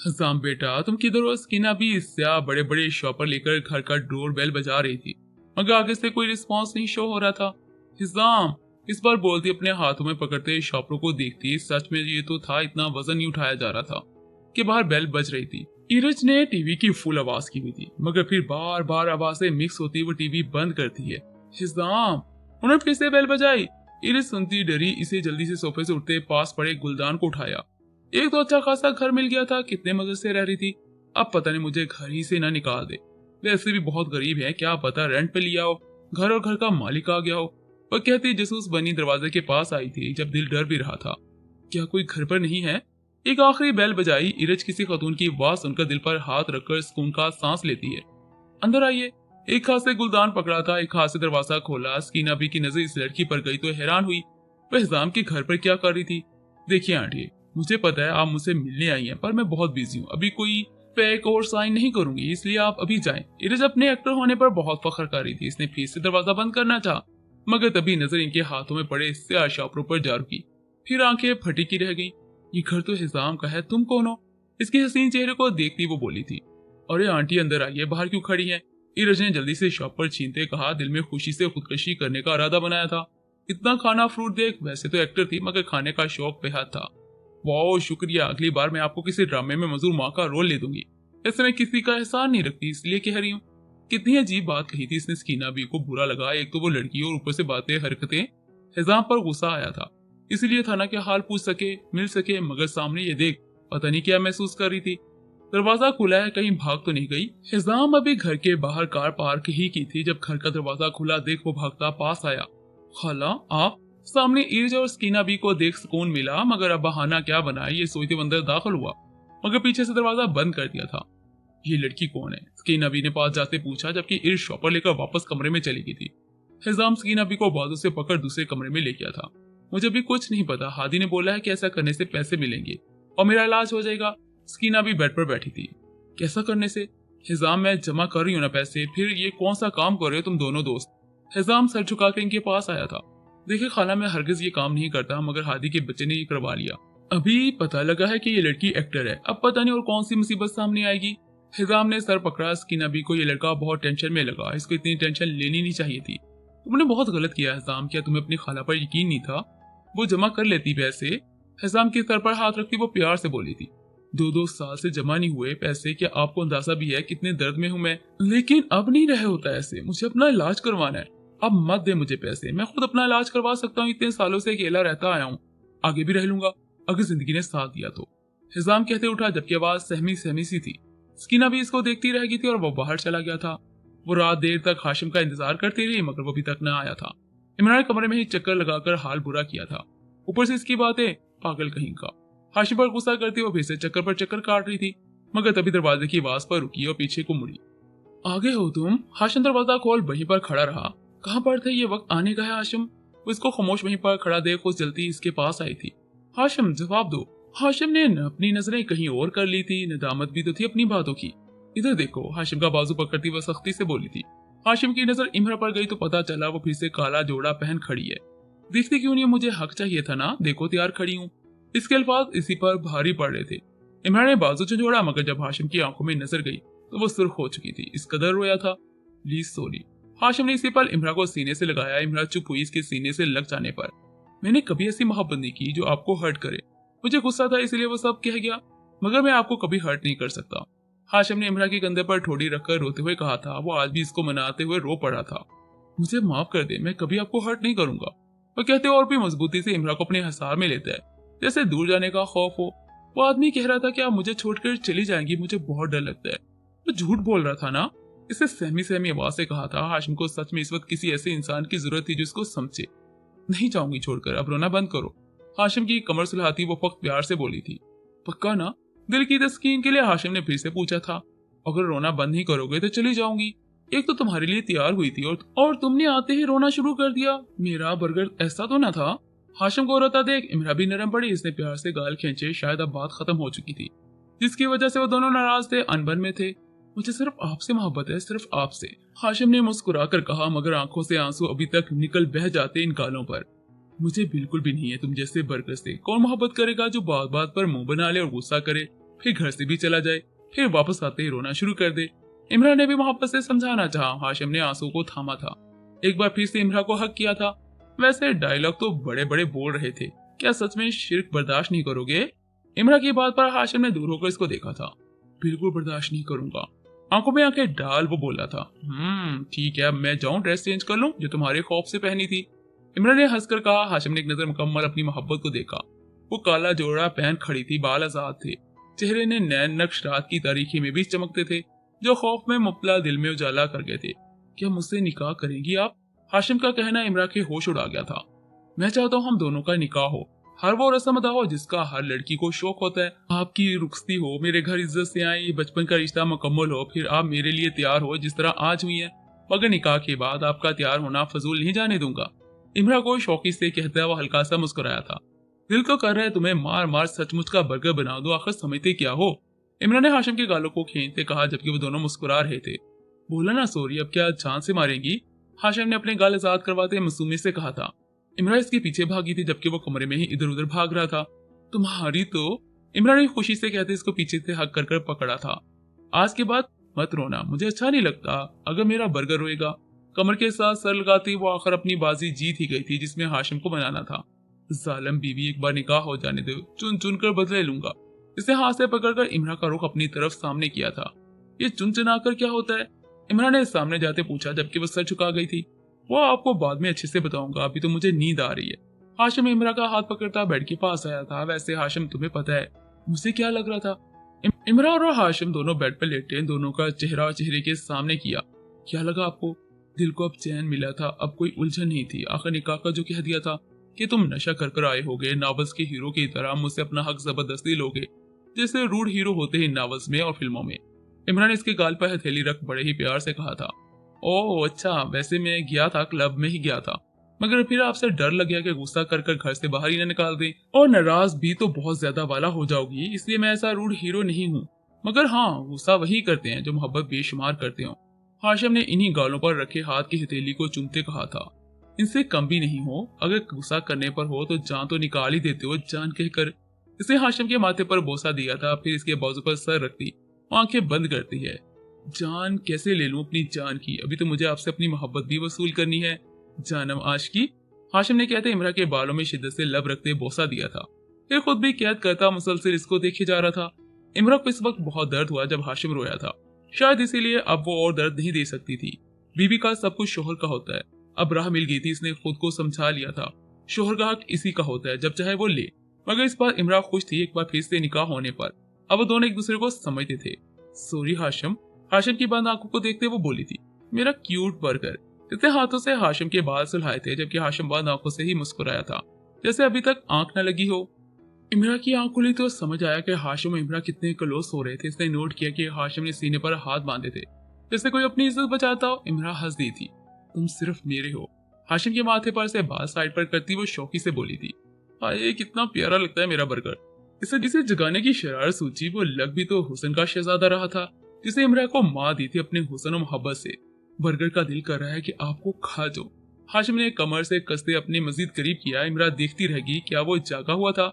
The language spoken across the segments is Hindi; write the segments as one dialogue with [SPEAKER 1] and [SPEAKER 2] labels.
[SPEAKER 1] हजाम बेटा तुम किधर हो? स्कीना भी इससे बड़े बड़े शॉपर लेकर घर का डोर बेल बजा रही थी, मगर आगे से कोई रिस्पॉन्स नहीं शो हो रहा था। हिजाम इस बार बोलती अपने हाथों में पकड़ते शॉपरों को देखती। सच में ये तो था, इतना वजन नहीं उठाया जा रहा था कि बाहर बेल बज रही थी। ईरज ने टीवी की फुल आवाज की हुई थी, मगर फिर बार बार आवाजें मिक्स होती वो टीवी बंद करती है। हिजाम उन्होंने फिर से बेल बजाई। ईरज सुनती डरी इसे जल्दी से सोफे से उठते पास पड़े गुलदान को उठाया। एक तो अच्छा खासा घर मिल गया था, कितने मजे से रह रही थी। अब पता नहीं मुझे घर ही से ना निकाल दे। वैसे भी बहुत गरीब है, क्या पता रेंट पे लिया हो घर और घर का मालिक आ गया हो। वह कहती जसूस बनी दरवाजे के पास आई थी जब दिल डर भी रहा था। क्या कोई घर पर नहीं है? एक आखिरी बेल बजाई। इरज किसी खतून की आवाज सुनकर दिल पर हाथ रखकर सुकून का सांस लेती है। अंदर आइए। एक हाथ से गुलदान पकड़ा था, एक हाथ से दरवाजा खोला। स्कीना भी की नजर इस लड़की पर गई तो हैरान हुई, वह हिजाम के घर पर क्या कर रही थी। देखिए आंटी, मुझे पता है आप मुझसे मिलने आई हैं, पर मैं बहुत बिजी हूँ, अभी कोई फेक और साइन नहीं करूंगी, इसलिए आप अभी जाएं। इरज अपने एक्टर होने पर बहुत फख्र कर रही थी। इसने फिर से दरवाजा बंद करना चाहा, मगर तभी नजर इनके हाथों में पड़े स्याह शॉपरों पर जा रुकी। फिर आंखें फटी की रह गई। ये घर तो हिजाम का है, तुम कौन हो? इसके हसीन चेहरे को देखती वो बोली थी। अरे आंटी अंदर आइए, बाहर क्यों खड़ी है? इरज ने जल्दी से शॉप पर छीनते कहा। दिल में खुशी से खुदकशी करने का इरादा बनाया था। इतना खाना फ्रूट देख, वैसे तो एक्टर थी मगर खाने का शौक बेहद था। वाह शुक्रिया, अगली बार मैं आपको किसी ड्रामे में मजदूर माँ का रोल ले दूंगी। ऐसे मैं किसी का एहसान नहीं रखती, इसलिए कह रही हूँ। कितनी अजीब बात कही थी इसने। स्कीना भी को बुरा लगा, एक तो वो लड़की और ऊपर से बातें हरकतें। हिजाम पर गुस्सा आया था, इसलिए था ना कि हाल पूछ सके मिल सके, मगर सामने ये देख पता नहीं क्या महसूस कर रही थी। दरवाजा खुला है, कहीं भाग तो नहीं गई। हिजाम अभी घर के बाहर कार पार्क ही की थी जब घर का दरवाजा खुला देख वो भागता पास आया। खाला आप? सामने इर्ज और स्कीना बी को देख सुकून मिला, मगर अब बहाना क्या बनाए ये सोचते वो अंदर दाखिल हुआ, मगर पीछे से दरवाजा बंद कर दिया था। ये लड़की कौन है? स्कीना बी ने पास जाते पूछा, जबकि इर्ज शॉपर लेकर वापस कमरे में चली गई थी। हिजाम स्कीना बी को बाजू से पकड़ दूसरे कमरे में ले गया था। मुझे भी कुछ नहीं पता, हादी ने बोला है कि ऐसा करने से पैसे मिलेंगे और मेरा इलाज हो जाएगा। स्कीना भी बेड पर बैठी थी। कैसा करने से? हिजाम मैं जमा कर रही हूँ ना पैसे, फिर ये कौन सा काम कर रहे हो तुम दोनों दोस्त? हिजाम सर झुकाकर इनके पास आया था। देखिए खाला, मैं हरगिज ये काम नहीं करता, मगर हादी के बच्चे ने ये करवा लिया। अभी पता लगा है कि ये लड़की एक्टर है, अब पता नहीं और कौन सी मुसीबत सामने आएगी। हिजाम ने सर पकड़ा। स्कीना बी को ये लड़का बहुत टेंशन में लगा, इसको इतनी टेंशन लेनी नहीं चाहिए थी। तुमने बहुत गलत किया हिजाम, क्या तुम्हें अपनी खाला पर यकीन नहीं था? वो जमा कर लेती पैसे। हिजाम के सर पर हाथ रखती वो प्यार से बोली थी। 2-2 साल से जमा नहीं हुए पैसे, क्या आपको अंदाजा भी है कितने दर्द में हूं मैं? लेकिन अब नहीं रहे होता ऐसे, मुझे अपना इलाज करवाना है। अब मत दे मुझे पैसे, मैं खुद अपना इलाज करवा सकता हूँ, इतने सालों से अकेला रहता आया हूँ, आगे भी रह लूंगा अगर जिंदगी ने साथ दिया तो। हिजाम कहते उठा, जबकि आवाज सहमी सहमी सी थी। स्कीना भी इसको देखती रह गई थी और वो बाहर चला गया था। वो रात देर तक हाशिम का इंतजार करती रही, मगर वो अभी तक न आया था। इमरान कमरे में ही चक्कर लगाकर हाल बुरा किया था, ऊपर से इसकी बातें, पागल कहीं का। हाशिम पर गुस्सा करती वो फिर से चक्कर पर चक्कर काट रही थी, मगर तभी दरवाजे की आवाज पर रुकी और पीछे को मुड़ी। आगे हो तुम? हाशिम दरवाजा खोल वहीं पर खड़ा रहा। कहाँ पर थे? ये वक्त आने का है हाशिम। वो इसको खामोश वहीं पर खड़ा देख उस जल्दी इसके पास आई थी। हाशिम जवाब दो। हाशिम ने अपनी नजरें कहीं और कर ली थी, नदामत भी तो थी अपनी बातों की। इधर देखो, हाशिम का बाजू पकड़ती वह सख्ती से बोली थी। हाशिम की नजर इमरा पर गई तो पता चला वो फिर से काला जोड़ा पहन खड़ी है। देखती क्यों नहीं, मुझे हक चाहिए था ना, देखो तैयार खड़ी हूँ। इसके अल्फाज इसी पर भारी पड़ रहे थे। इमरान ने बाजू झंझोड़ा, मगर जब हाशिम की आंखों में नजर गई तो वो सुर्ख हो चुकी थी, इस कदर रोया था। Please sorry. हाशिम ने इसी पल इमरा को सीने से लगाया। इमरा चुप हुई इसके सीने से लग जाने पर। मैंने कभी ऐसी मोहब्बत नहीं की जो आपको हर्ट करे। मुझे गुस्सा था इसलिए वो सब कह गया, मगर मैं आपको कभी हर्ट नहीं कर सकता। हाशिम ने इमरा के कंधे पर ठोड़ी रखकर रोते हुए कहा था। वो आज भी इसको मनाते हुए रो पड़ा था। मुझे माफ कर दे, मैं कभी आपको हर्ट नहीं करूंगा। वो कहते और भी मजबूती से इमरा को अपने हिसार में लेता है, जैसे दूर जाने का खौफ हो। वो आदमी कह रहा था कि आप मुझे छोड़कर चली जाएंगी, मुझे बहुत डर लगता है। वो झूठ बोल रहा था ना, इसे सहमी सहमी आवाज से कहा था। हाशिम को सच में इस वक्त किसी ऐसे इंसान की जरूरत थी जो इसको समझे। नहीं जाऊंगी छोड़कर, अब रोना बंद करो। हाशिम की कमर सुलहाती वो फक्त प्यार से बोली थी। पक्का ना? दिल की तस्कीन के लिए हाशिम ने फिर से पूछा था। अगर रोना बंद नहीं करोगे तो चली जाऊंगी। एक तो तुम्हारे लिए तैयार हुई थी और तुमने आते ही रोना शुरू कर दिया। मेरा बर्गर ऐसा तो ना था। हाशिम को रोता देख इमरा भी नरम पड़ी। इसने प्यार से गाल खींचे, शायद अब बात खत्म हो चुकी थी, जिसकी वजह से वो दोनों नाराज थे, अनबन में थे। मुझे सिर्फ आपसे मोहब्बत है, सिर्फ आपसे, हाशिम ने मुस्कुरा कर कहा, मगर आंखों से आंसू अभी तक निकल बह जाते इन गालों पर। मुझे बिल्कुल भी नहीं है तुम जैसे बर्गर से। कौन मोहब्बत करेगा जो बात बात पर मुंह बना ले और गुस्सा करे, फिर घर से भी चला जाए, फिर वापस आते ही रोना शुरू कर दे। इमरान ने भी मोहब्बत से समझाना चाहा, हाशिम ने आंसू को थामा था। एक बार फिर से इमरान को हक किया था। वैसे डायलॉग तो बड़े बड़े बोल रहे थे, क्या सच में शिर्क बर्दाश्त नहीं करोगे? इमरान की बात पर हाशिम ने दूर होकर इसको देखा था। बिल्कुल बर्दाश्त नहीं करूंगा, आंखों में आंखें डाल वो बोला था। ठीक है, अब मैं जाऊं ड्रेस चेंज कर लूं जो तुम्हारे खौफ से पहनी थी। इमरान ने हंसकर कहा। हाशिम ने एक नजर मुकम्मल अपनी मोहब्बत को देखा। वो काला जोड़ा पहन खड़ी थी, बाल आजाद थे, चेहरे ने नैन नक्श रात की तारीखी में भी चमकते थे, जो खौफ में मुब्तला दिल में उजाला कर गए थे। क्या मुझसे निकाह करेंगी आप? हाशिम का कहना इमरान के होश उड़ा गया था। मैं चाहता हूँ हम दोनों का निकाह हो, हर वो रस्म अदा हो जिसका हर लड़की को शौक होता है। आपकी रुखसती हो, मेरे घर इज्जत से आई, बचपन का रिश्ता मुकम्मल हो, फिर आप मेरे लिए तैयार हो जिस तरह आज हुई है। मगर निकाह के बाद आपका तैयार होना फजूल नहीं जाने दूंगा। इमरान को शौकी से कहता वो हल्का सा मुस्कुराया था। दिल तो कर रहा है तुम्हें मार मार सचमुच का बर्गर बना दो, आखिर समझते क्या हो? इमरान ने हाशिम के गालों को खींचते कहा जबकि वो दोनों मुस्कुरा रहे थे। बोला ना सॉरी, अब क्या जान से मारेंगी? हाशिम ने अपने गाल आजाद करवाते मासूमी से कहा था। इमरान इसके पीछे भागी थी जबकि वो कमरे में ही इधर उधर भाग रहा था। तुम्हारी तो, इमरान ने खुशी से कहते इसको पीछे से हक कर पकड़ा था। आज के बाद मत रोना, मुझे अच्छा नहीं लगता अगर मेरा बर्गर रोएगा। कमर के साथ सर लगाती वो आखिर अपनी बाजी जीत ही गई थी जिसमें हाशिम को बनाना था। जालिम बीवी, एक बार निकाह हो जाने दो, चुन चुन कर बदले लूंगा। इसे हाथ से पकड़कर इमरान का रुख अपनी तरफ सामने किया था। ये चुन चुनाकर क्या होता है? इमरान ने सामने जाते पूछा जबकि वो सर झुका गई थी। वो आपको बाद में अच्छे से बताऊंगा, अभी तो मुझे नींद आ रही है। हाशिम इमरान का हाथ पकड़ता बेड के पास आया था। वैसे हाशिम तुम्हें पता है मुझे क्या लग रहा था? इमरान और हाशिम दोनों बेड पर लेटे दोनों का चेहरा चेहरे के सामने किया। क्या लगा आपको? दिल को अब चैन मिला था, अब कोई उलझन नहीं थी। आखिर निकाह का जो कह दिया था कि तुम नशा कर कर आए होगे, नावल्स के हीरो की तरह मुझसे अपना हक जबरदस्ती लोगे, जैसे रूढ़ हीरो होते हैं नावल्स में और फिल्मों में। इमरान ने इसके गाल पर हथेली रख बड़े ही प्यार से कहा था। ओह अच्छा, वैसे मैं गया था, क्लब में ही गया था, मगर फिर आपसे डर लग गया कि गुस्सा कर कर घर से बाहर ही न निकाल दें और नाराज भी तो बहुत ज्यादा वाला हो जाओगी, इसलिए मैं ऐसा रूढ़ हीरो नहीं हूँ। मगर हाँ, गुस्सा वही करते हैं जो मोहब्बत बेशुमार करते हो। हाशिम ने इन्हीं गालों पर रखे हाथ की हथेली को चूमते कहा था। इनसे कम भी नहीं हो, अगर गुस्सा करने पर हो तो जान तो निकाल ही देते हो, जान कहकर। इसने हाशिम के माथे पर बोसा दिया था, फिर इसके बाजू पर सर रखती, आंखें बंद करती है। जान कैसे ले लूं अपनी जान की? अभी तो मुझे आपसे अपनी मोहब्बत भी वसूल करनी है। जानम आशिकी, हाशिम ने कहते इमरान के बालों में शिद्दत से लब रखते बोसा दिया था। फिर खुद भी कैद करता मुसलसल इसको देखे जा रहा था। इमरान को इस वक्त बहुत दर्द हुआ जब हाशिम रोया था, शायद इसीलिए अब वो और दर्द नहीं दे सकती थी। बीवी का सब कुछ शोहर का होता है, अब राह मिल गई थी, इसने खुद को समझा लिया था। शोहर का हक इसी का होता है, जब चाहे वो ले। मगर इस बार इमरान खुश थी एक बार फिर से निकाह होने पर। अब वो दोनों एक दूसरे को समझते थे। सॉरी हाशिम, हाशिम की बंद आंखों को देखते वो बोली थी। मेरा क्यूट बर्गर। इतने हाथों से हाशिम के बाल सुलहाए थे जबकि हाशिम बंद आंखों से ही मुस्कुराया था, जैसे अभी तक आंख न लगी हो। इमरान की आंख खुली तो समझ आया कि हाशिम और इमरान कितने क्लोज हो रहे थे। इसने नोट किया कि हाशिम ने सीने पर हाथ बांधे थे, जैसे कोई अपनी इज्जत बचाता हो। इमरान हंस दी थी। तुम सिर्फ मेरे हो। हाशिम के माथे पर से बाल साइड पर करती वो शौकी से बोली थी। हाय, कितना प्यारा लगता है मेरा बर्गर। इसे जिसे जगाने की शरारत सूची, वो लग भी तो हुसन का शहजादा रहा था, जिसे इमरान को माँ दी थी अपने हुसन और मोहब्बत से। बर्गर का दिल कर रहा है कि आपको खा जाओ। हाशिम ने कमर से कसते अपने मजीद करीब किया। इमरान देखती रहेगी, क्या वो जागा हुआ था?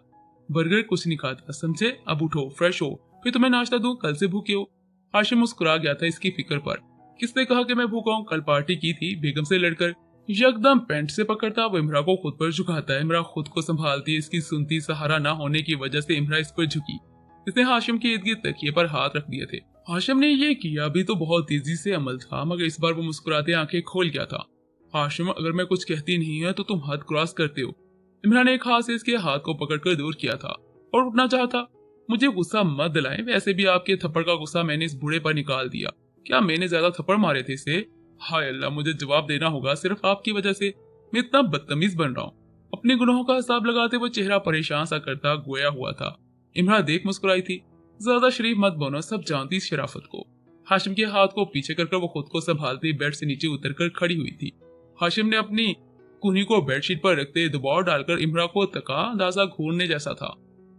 [SPEAKER 1] बर्गर कुछ नहीं खाता, समझे? अब उठो, फ्रेश हो, फिर तुम्हें नाश्ता दूं, कल से भूखे हो। हाशिम मुस्कुरा गया था इसकी फिक्र पर। किसने कहा कि मैं भूखा हूं? कल पार्टी की थी बेगम से लड़कर। यकदम पैंट से पकड़ता वो इमरान को खुद पर झुकाता है। इमरान खुद को संभालती, इसकी सुनती सहारा ना होने की वजह से इमरान इस पर झुकी। इसने हाशिम के इर्द गिर्द तकिए पर हाथ रख दिए थे। हाशिम ने ये किया भी तो बहुत तेजी से अमल था, मगर इस बार वो मुस्कुराते आंखें खोल गया था। हाशिम, अगर मैं कुछ कहती नहीं है तो तुम हद क्रॉस करते हो। इमरान ने एक हाथ से इसके हाथ को पकड़कर दूर किया था और उठना चाहता। मुझे गुस्सा मत दिलाएं, वैसे भी आपके थप्पड़ का गुस्सा मैंने इस बूढ़े पर निकाल दिया। क्या मैंने ज्यादा थप्पड़ मारे थे इसे? हाय अल्लाह, मुझे जवाब देना होगा, सिर्फ आपकी वजह से मैं इतना बदतमीज बन रहा हूँ। अपने गुनाहों का हिसाब लगाते वो चेहरा परेशान सा करता गोया हुआ था। इमरान देख मुस्कुराई थी। ज्यादा शरीफ मत बनो, सब जानती इस शराफत को। हाशिम के हाथ को पीछे कर वो खुद को संभालती बेड से नीचे उतरकर खड़ी हुई थी। हाशिम ने अपनी कुन्नी को बेडशीट पर रखते दबाव डालकर इमरान को तका, अंदाजा घूरने जैसा था।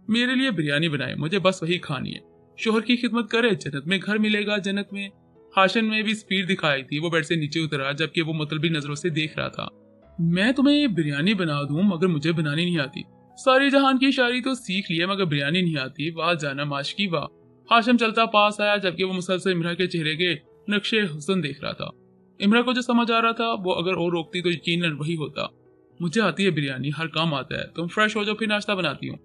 [SPEAKER 1] मेरे लिए बिरयानी बनाए, मुझे बस वही खानी है। शोहर की खिदमत करे, जन्नत में घर मिलेगा, जन्नत में। हाशिम ने भी स्पीड दिखाई थी। वो बेड से नीचे उतरा जबकि वो मतलबी नजरों से देख रहा था। मैं तुम्हें बिरयानी बना दूं, मगर मुझे बनानी नहीं आती। सारी जहान की शायरी तो सीख लिया, मगर बिरयानी नहीं आती। वाह जानम आशिकी वाह। हाशिम चलता पास आया जबकि वो मुसलसल इमरा के चेहरे के नक्शे हुस्न देख रहा था। इमरा को जो समझ आ रहा था वो अगर और रोकती तो यकीनन वही होता। मुझे आती है बिरयानी, हर काम आता है, तुम फ्रेश हो जाओ फिर नाश्ता बनाती हूँ।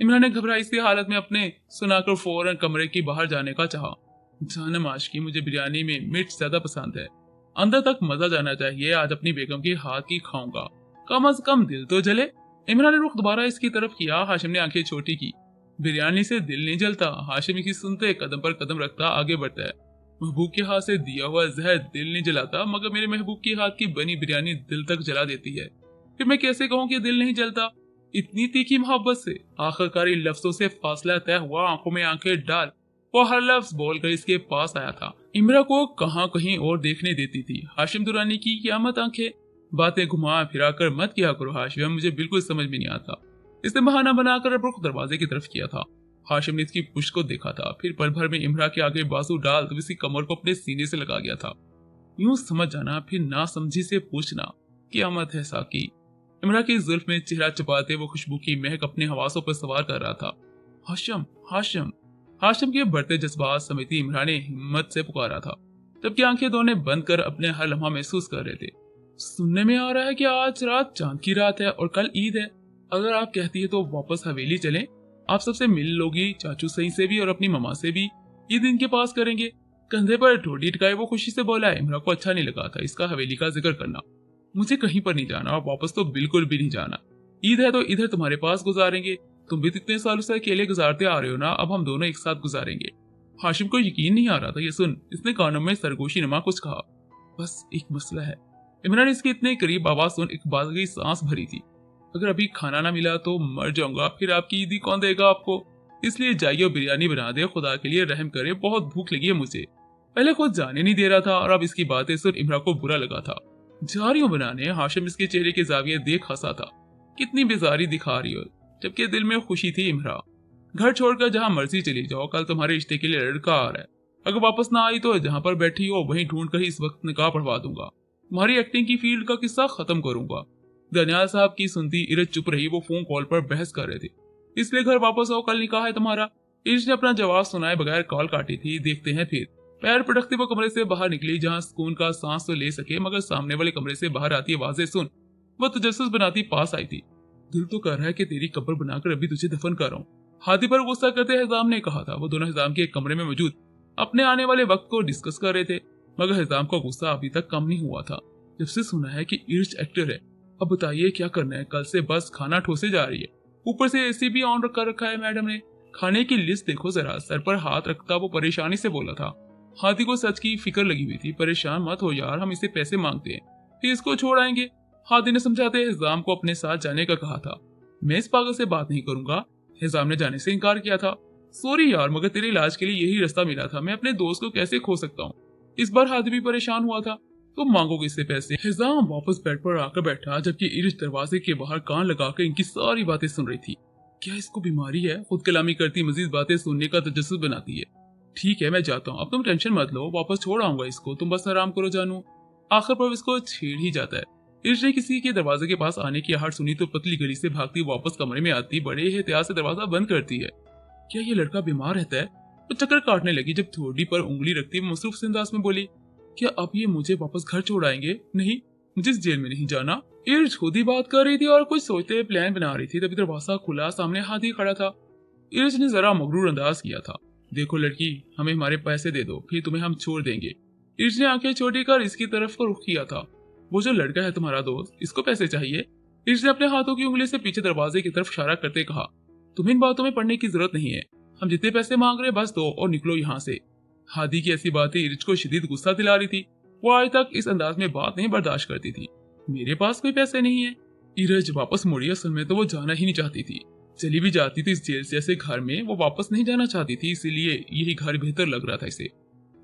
[SPEAKER 1] इमरान ने घबराई सी हालत में अपने सुनाकर फौरन कमरे की बाहर जाने का चाहा। जानम आशिकी, मुझे बिरयानी में मिर्च ज्यादा पसंद है, अंदर तक मजा जाना चाहिए, आज अपनी बेगम के हाथ की खाऊंगा, कम अज कम दिल तो जले। इमरान ने रुख दोबारा इसकी तरफ किया। हाशिम ने आंखें छोटी की। बिरयानी से दिल नहीं जलता। हाशिम की सुनते कदम पर कदम रखता आगे बढ़ता है। महबूब के हाथ से दिया हुआ जहर दिल नहीं जलाता, मगर मेरे महबूब के हाथ की बनी बिरयानी दिल तक जला देती है। फिर मैं कैसे कहूँ कि दिल नहीं जलता? इतनी तीखी मोहब्बत से आखिरकार इन लफ्जों से फासला तय हुआ। आंखों में आंखें डाल वो हर लफ्ज बोलकर इसके पास आया था। इमरा को कहाँ कहीं और देखने देती थी। हाशिम दुरानी की क़यामत आंखें। बातें घुमा फिरा कर मत किया करो हाशिम, मुझे बिल्कुल समझ में नहीं आता। इसने बहाना बनाकर रुख दरवाजे की तरफ किया था। हाशिम ने इसकी पुष्ट को देखा था, फिर पल भर में इमरा के आगे बाजू डाल तो इसकी कमर को अपने सीने से लगा गया था। यूं समझ जाना फिर ना समझी से पूछना, क़यामत है साकी। इमरा की जुल्फ में चेहरा चुपाते वो खुशबू की महक अपने हवासों पर सवार कर रहा था। हाशिम, हाशिम। हाशिम के बढ़ते जज्बात समेती इमरा ने हिम्मत से पुकारा था, जबकि आंखें दोनों बंद कर अपने हर लम्हा महसूस कर रहे थे। सुनने में आ रहा है कि आज रात चांद की रात है और कल ईद है। अगर आप कहती है तो वापस हवेली चलें, आप सबसे मिल लोगी, चाचू सही से भी और अपनी ममा से भी। ईद इनके पास करेंगे। कंधे पर ठोडी टकाए वो खुशी से बोला। इमरा को अच्छा नहीं लगा था इसका हवेली का जिक्र करना। मुझे कहीं पर नहीं जाना और वापस तो बिल्कुल भी नहीं जाना। ईद है तो इधर तुम्हारे पास गुजारेंगे। तुम भी इतने सालों से अकेले गुजारते आ रहे हो ना, अब हम दोनों एक साथ गुजारेंगे। हाशिम को यकीन नहीं आ रहा था ये सुन इसने कानों में सरगोशी नमा कुछ कहा। बस एक मसला है। इमरान इसके इतने करीब आवाज सुन इकबाल की सांस भरी थी। अगर अभी खाना ना मिला तो मर जाऊंगा, फिर आपकी ईदी कौन देगा आपको? इसलिए जाइए और बिरयानी बना दे, खुदा के लिए रहम करे, बहुत भूख लगी है मुझे। पहले खुद जाने नहीं दे रहा था और अब इसकी बातें सुन इमरा को बुरा लगा था। जा रही हूँ बनाने। हाशिम इसके चेहरे के जाविये देख हंसा था। कितनी बेजारी दिखा रही हो, जबकि दिल में खुशी थी। इमरा, घर छोड़कर जहाँ मर्जी चली जाओ, कल तुम्हारे रिश्ते के लिए लड़का आ रहा है। अगर वापस ना आई तो जहाँ पर बैठी हो वहीं ढूंढ कर ही इस वक्त निकाह पढ़वा दूंगा। तुम्हारी एक्टिंग की फील्ड का किस्सा खत्म करूंगा। दनियाल साहब की सुनती इरज चुप रही। वो फोन कॉल पर बहस कर रहे थे। इसलिए घर वापस आओ, कल निकाह है तुम्हारा। इरज ने अपना जवाब सुनाए बगैर कॉल काटी थी। देखते हैं फिर। पैर पटकते वो कमरे से बाहर निकली, जहां सुकून का सांस तो ले सके, मगर सामने वाले कमरे से बाहर आती आवाजें सुन वो तजस्सुस बनाती पास आई थी। दिल तो कर रहा है कि तेरी कब्र बनाकर अभी तुझे दफन कर रहा हूँ। हाथी पर गुस्सा करते हिजाम ने कहा था। वो दोनों हिजाम के एक कमरे में मौजूद अपने आने वाले वक्त को डिस्कस कर रहे थे, मगर हिजाम का गुस्सा अभी तक कम नहीं हुआ था। जब से सुना है कि इर्ज एक्टर है, अब बताइए क्या करना है? कल से बस खाना ठोसे जा रही है, ऊपर से एसी भी ऑन कर रखा है मैडम ने। खाने की लिस्ट देखो जरा। सर पर हाथ रखता वो परेशानी से बोला था। हाथी को सच की फिक्र लगी हुई थी। परेशान मत हो यार, हम इसे पैसे मांगते हैं, फिर इसको छोड़ आएंगे। हाथी ने समझाते हिजाम को अपने साथ जाने का कहा था। मैं इस पागल से बात नहीं करूंगा। हिजाम ने जाने से इनकार किया था। सॉरी यार, मगर तेरे इलाज के लिए यही रास्ता मिला था, मैं अपने दोस्त को कैसे खो सकता हूँ। इस बार हाथी भी परेशान हुआ था। तुम मांगोगे इससे पैसे? हिजाम वापस बेड पर आकर बैठा, जबकि इर्ज दरवाजे के बाहर कान लगाकर इनकी सारी बातें सुन रही थी। क्या इसको बीमारी है? खुद कलामी करती मजीद बातें सुनने का तजस्सुस बनाती है। ठीक है मैं जाता हूँ, अब तुम टेंशन मत लो, वापस छोड़ आऊंगा इसको, तुम बस आराम करो जानू। आखिर पर इसको छेड़ ही जाता है। इर्ज ने किसी के दरवाजे के पास आने की आहट सुनी तो पतली गली से भागती वापस कमरे में आती बड़े एहतियात से दरवाजा बंद करती है। क्या ये लड़का बीमार रहता है? वो चक्कर काटने लगी। जब थोड़ी पर उंगली रखती मसरूफ से अंदाज में बोली, क्या अब ये मुझे वापस घर छोड़ आएंगे? नहीं, मुझे इस जेल में नहीं जाना। इर्ज खुद ही बात कर रही थी और कुछ सोचते हुए प्लान बना रही थी, तभी दरवाजा खुला, सामने हाथी खड़ा था। इर्ज ने जरा मगरूर अंदाज किया था। देखो लड़की, हमें हमारे पैसे दे दो, फिर तुम्हें हम छोड़ देंगे। इर्ज ने आंखें छोटी कर इसकी तरफ को रुख किया था। वो जो लड़का है तुम्हारा दोस्त, इसको पैसे चाहिए? इर्ज ने अपने हाथों की उंगली से पीछे दरवाजे की तरफ इशारा करते कहा। तुम्हें इन बातों में पढ़ने की जरूरत नहीं है, हम जितने पैसे मांग रहे बस दो और निकलो यहाँ से। हादी की ऐसी बातें इर्ज को शदीद गुस्सा दिला रही थी। वो आज तक इस अंदाज में बात नहीं बर्दाश्त करती थी। मेरे पास कोई पैसे नहीं है। इर्ज वापस मुड़ी। असल में तो वो जाना ही नहीं चाहती थी। चली भी जाती थी इस जेल जैसे घर में, वो वापस नहीं जाना चाहती थी, इसीलिए यही घर बेहतर लग रहा था इसे।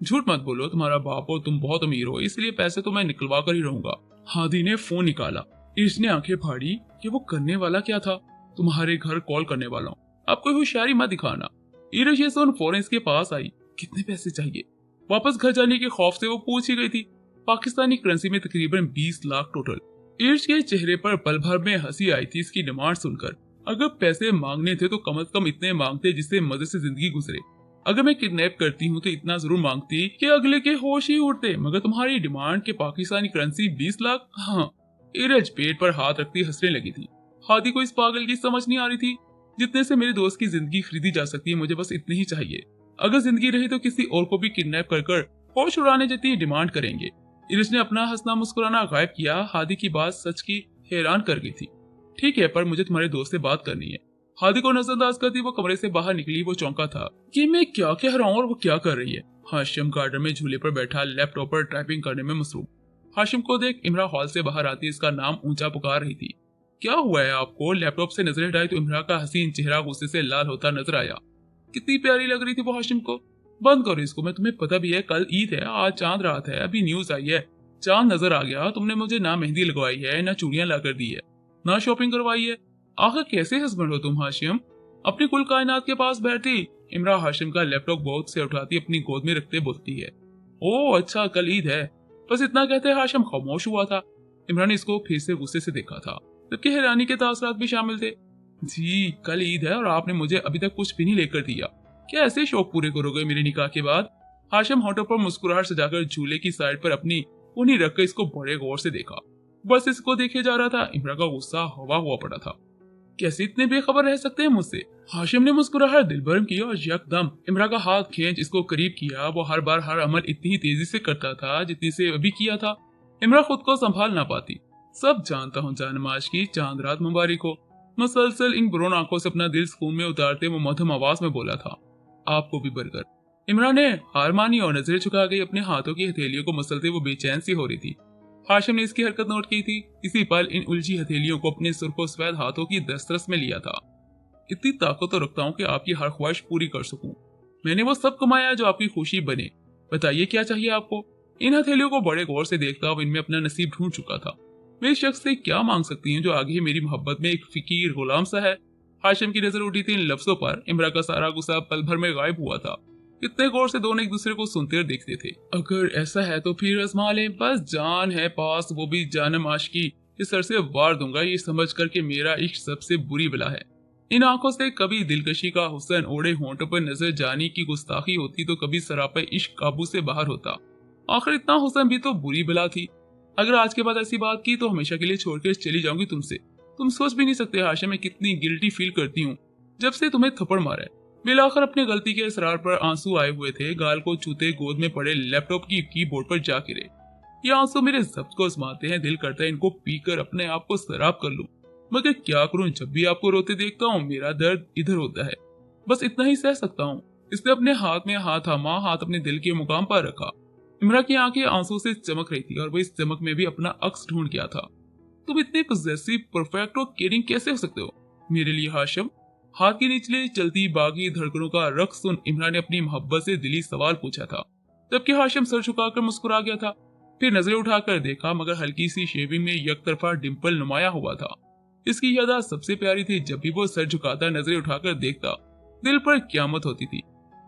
[SPEAKER 1] झूठ मत बोलो, तुम्हारा बाप और तुम बहुत अमीर हो, इसलिए पैसे तो मैं निकलवा कर ही रहूंगा। हादी ने फोन निकाला। इर्ज ने आंखें फाड़ी कि वो करने वाला क्या था। तुम्हारे घर कॉल करने वाला हूँ, आप कोई होशियारी मत दिखाना। इर्ज ये सुन फौरन इसके पास आई। कितने पैसे चाहिए? वापस घर जाने के खौफ से वो पूछ ही गई थी। पाकिस्तानी करेंसी में तकरीबन 20 लाख टोटल। इर्ज के चेहरे पर पल भर में हंसी आई थी इसकी डिमांड सुनकर। अगर पैसे मांगने थे तो कम से कम इतने मांगते जिससे मजे से जिंदगी गुजरे। अगर मैं किडनैप करती हूँ तो इतना जरूर मांगती कि अगले के होश ही उड़ते, मगर तुम्हारी डिमांड के पाकिस्तानी करेंसी 20 लाख। हाँ, इरज पेट पर हाथ रखती हंसने लगी थी। हादी को इस पागल की समझ नहीं आ रही थी। जितने से मेरे दोस्त की जिंदगी खरीदी जा सकती है, मुझे बस इतनी ही चाहिए। अगर जिंदगी रही तो किसी और को भी किडनैप कर होश उड़ाने जितनी डिमांड करेंगे। इरज ने अपना हंसना मुस्कुराना गायब किया। हादी की बात सच की हैरान कर गई थी। ठीक है, पर मुझे तुम्हारे दोस्त से बात करनी है। हादी को नजरअंदाज करती वो कमरे से बाहर निकली। वो चौंका था कि मैं क्या कह रहा हूँ और वो क्या कर रही है। हाशिम गार्डन में झूले पर बैठा लैपटॉप पर टाइपिंग करने में मसरूफ। हाशिम को देख इमरा हॉल से बाहर आती इसका नाम ऊंचा पुकार रही थी। क्या हुआ है आपको? लैपटॉप से नजर हटाई तो इमरा का हसीन चेहरा गुस्से से लाल होता नजर आया। कितनी प्यारी लग रही थी वो हाशिम को। बंद करो इसको, मैं तुम्हें पता भी है कल ईद है, आज चांद रात है। अभी न्यूज आई है चांद नजर आ गया। तुमने मुझे ना मेहंदी लगवाई है, ना चूड़ियां ला कर दी है, ना शॉपिंग करवाई है। आखिर कैसे हस्बैंड हो तुम हाशिम? अपनी कुल कायनात के पास बैठी इमरा हाशिम का लैपटॉप बहुत से उठाती अपनी गोद में रखते बोलती है, ओ अच्छा कल ईद है। बस इतना कहते हाशिम खामोश हुआ था। इमरान ने इसको फिर से गुस्से से देखा था, जबकि हैरानी के तासरात भी शामिल थे। जी कल ईद है और आपने मुझे अभी तक कुछ भी नहीं लेकर दिया। क्या ऐसे शौक पूरे करोगे मेरे निकाह के बाद? हाशिम होठों पर मुस्कुराहट सजाकर झूले की साइड पर अपनी उन्हीं रखकर इसको बड़े गौर से देखा। बस इसको देखे जा रहा था। इमरान का गुस्सा हवा हुआ पड़ा था। कैसे इतने बेखबर रह सकते हैं मुझसे? हाशिम ने मुस्कुराहट दिलबरम किया और यकदम इमरा का हाथ खींच इसको करीब किया। वो हर बार हर अमल इतनी ही तेजी से करता था जितनी से अभी किया था। इमरा खुद को संभाल ना पाती। सब जानता हूँ जानमाज की चांद रात मुबारक हो। मसलसल इन बुरों आंखों से अपना दिल सुकून में उतारते वो मध्यम आवाज में बोला था, आपको भी बर्गर। इमरान ने हार मानी और नजरें झुका गई। अपने हाथों की हथेलियों को मसलते वो बेचैन सी हो रही थी। हाशिम ने इसकी हरकत नोट की थी। इसी पल इन उलझी हथेलियों को अपने सुर्खो सफेद हाथों की दस्तरस में लिया था। इतनी ताकत तो रखता हूँ कि आपकी हर ख्वाहिश पूरी कर सकूं। मैंने वो सब कमाया जो आपकी खुशी बने। बताइए क्या चाहिए आपको? इन हथेलियों को बड़े गौर से देखता अब इनमें अपना नसीब ढूंढ चुका था। मैं इस शख्स से क्या मांग सकती हूँ जो आगे मेरी मोहब्बत में एक फकीर गुलाम सा है? हाशिम की नजर उठी थी इन लफ्जों पर। इमरा का सारा गुस्सा पल भर में गायब हुआ था। इतने गौर से दोनों एक दूसरे को सुनते और देखते थे। अगर ऐसा है तो फिर आजमा ले, बस जान है पास, वो भी जानम आशिकी। इस सर से वार दूंगा ये समझ कर कि मेरा इश्क सबसे बुरी बला है। इन आंखों से कभी दिलकशी का हुस्न ओढ़े होंठों पर नजर जाने की गुस्ताखी होती तो कभी सरापे इश्क काबू से बाहर होता। आखिर इतना हुस्न भी तो बुरी बला थी। अगर आज के बाद ऐसी बात की तो हमेशा के लिए छोड़कर चली जाऊंगी तुमसे। तुम सोच भी नहीं सकते हाशिम मैं कितनी गिल्टी फील करती हूँ जब से तुम्हें थप्पड़ मारा है। बिलाखिर अपनी गलती के इसरार पर आंसू आए हुए थे। गाल को चूते गोद में पड़े लैपटॉप की कीबोर्ड पर जा गिरे। ये आंसू मेरे जब्त को आजमाते हैं। दिल करता है इनको पीकर अपने आप को शराब कर लूं, मगर क्या करूं? जब भी आपको रोते देखता हूँ मेरा दर्द इधर होता है। बस इतना ही सह सकता हूँ। इसने अपने हाथ में हाथ थामा, हाथ अपने दिल के मुकाम पर रखा। इमरा की आंखें आंसू से चमक रही थी और वो इस चमक में भी अपना अक्स ढूंढ गया था। तुम इतने पॉसेसिव, परफेक्ट और केयरिंग कैसे हो सकते हो मेरे लिए हाशिम? हाथ के निचले चलती बागी धड़कनों का रक्स सुन इमरा ने अपनी मोहब्बत से दिली सवाल पूछा था, जबकि हाशिम सर झुकाकर मुस्कुरा गया था। फिर नजरें उठाकर देखा मगर हल्की सी शेविंग में यकतरफा डिंपल नुमाया हुआ था। इसकी यादा सबसे प्यारी थी। जब भी वो सर झुकाता नजरें उठाकर देखता दिल पर क्यामत होती थी।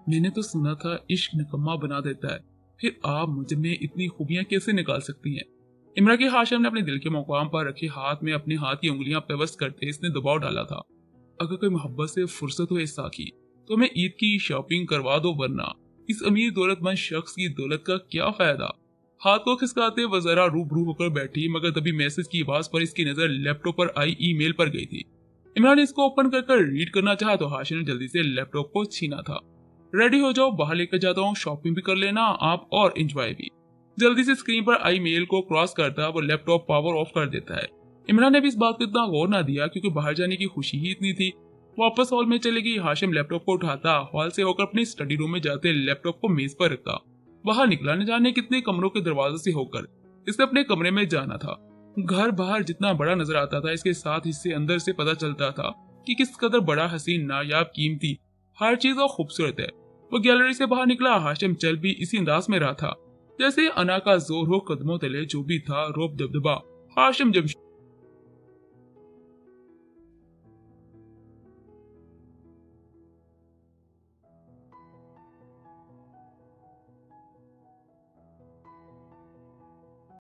[SPEAKER 1] मैंने तो सुना था इश्क निकम्मा बना देता है, फिर आप मुझ में इतनी खूबियां कैसे निकाल सकती हैं? इमरा के हाशिम ने अपने दिल के मुकाम पर रखे हाथ में अपने हाथ की उंगलियां पेवस्त करते इसने दबाव डाला था। अगर कोई मोहब्बत से फुर्सत हो इस साखी तो मैं ईद की शॉपिंग करवा दो, वरना इस अमीर दौलतमंद शख्स की दौलत का क्या फायदा? हाथ को खिसकाते वह जरा रूबरू होकर बैठी, मगर तभी मैसेज की आवाज पर इसकी नजर लैपटॉप पर आई ईमेल पर गई थी। इमरान ने इसको ओपन कर रीड करना चाहा तो हाशिम ने जल्दी से लैपटॉप को छीना था। रेडी हो जाओ, बाहर लेकर जाता हूँ, शॉपिंग भी कर लेना आप और एंजॉय भी। जल्दी से स्क्रीन पर आई मेल को क्रॉस करता वो लैपटॉप पावर ऑफ कर देता है। इमरान ने भी इस बात को इतना गौर ना दिया क्योंकि बाहर जाने की खुशी ही इतनी थी। वापस हॉल में चले गई। हाशिम लैपटॉप को उठाता हॉल से होकर अपने स्टडी रूम में जाते लैपटॉप को मेज पर रखता बाहर निकला। न जाने कितने कमरों के दरवाजे से होकर इसने अपने कमरे में जाना था। घर बाहर जितना बड़ा नजर आता था इसके साथ इससे अंदर से पता चलता था कि किस कदर बड़ा, हसीन, नायाब, कीमती हर चीज और खूबसूरत है। वो गैलरी से बाहर निकला। हाशिम चल भी इसी अंदाज में रहा था जैसे अना का जोर हो कदमों तले जो भी था रोब दबदबा हाशिम जब